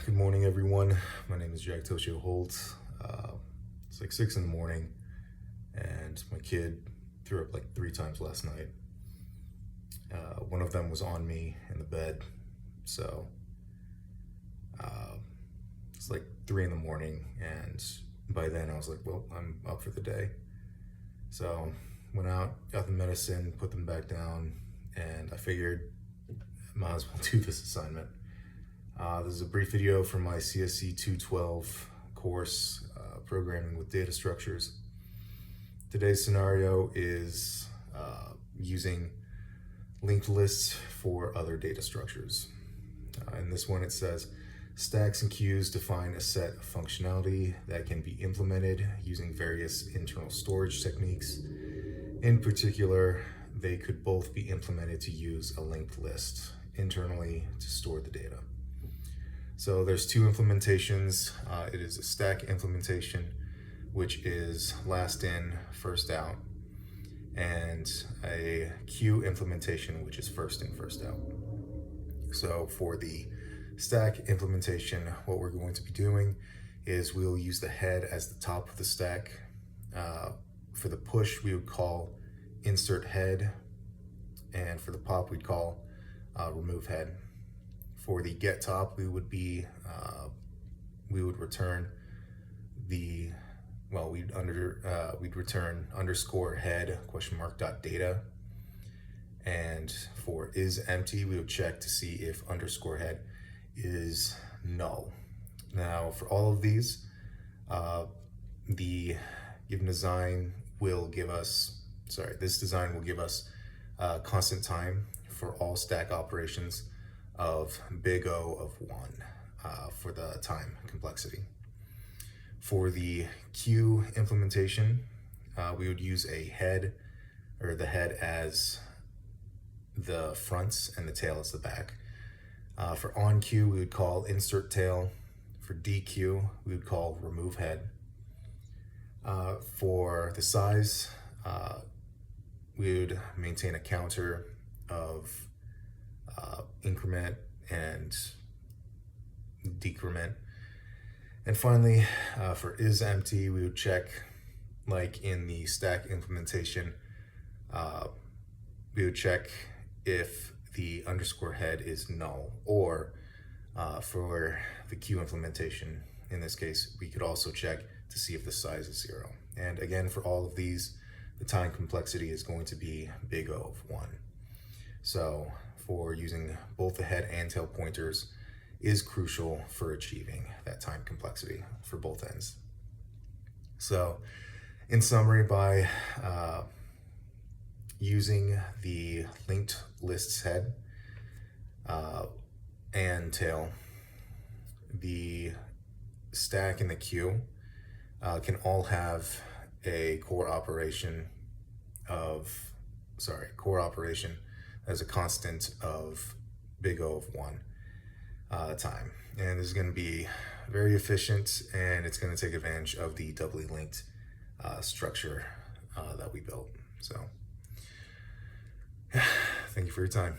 Good morning, everyone. My name is Jack Toshio Holt. It's like 6 in the morning, and my kid threw up like 3 times last night. One of them was on me in the bed, so it's like 3 in the morning, and by then I was like, well, I'm up for the day. So went out, got the medicine, put them back down, and I figured I might as well do this assignment. This is a brief video from my CSC 212 course, Programming with Data Structures. Today's scenario is using linked lists for other data structures. In this one it says, stacks and queues define a set of functionality that can be implemented using various internal storage techniques. In particular, they could both be implemented to use a linked list internally to store the data. So there's 2 implementations. It is a stack implementation, which is last in, first out, and a queue implementation, which is first in, first out. So for the stack implementation, what we're going to be doing is we'll use the head as the top of the stack. For the push, we would call insert head, and for the pop, we'd call remove head. For the get top, we would return we'd return underscore head question mark dot data. And for is empty, we would check to see if underscore head is null. Now, for all of these, the given design will give us, this design will give us constant time for all stack operations of big O of 1 for the time complexity. For the queue implementation, we would use a head, or the head as the fronts and the tail as the back. For on queue, we would call insert tail. For DQ, we would call remove head. For the size, we would maintain a counter of increment and decrement. And finally, for is empty, we would check, like in the stack implementation, we would check if the underscore head is null, or for the queue implementation, in this case, we could also check to see if the size is 0. And again, for all of these, the time complexity is going to be big O of 1. So for using both the head and tail pointers is crucial for achieving that time complexity for both ends. So in summary, by using the linked lists head and tail, the stack and the queue can all have a core operation as a constant of big O of 1 time. And this is going to be very efficient, and it's going to take advantage of the doubly linked structure that we built. So thank you for your time.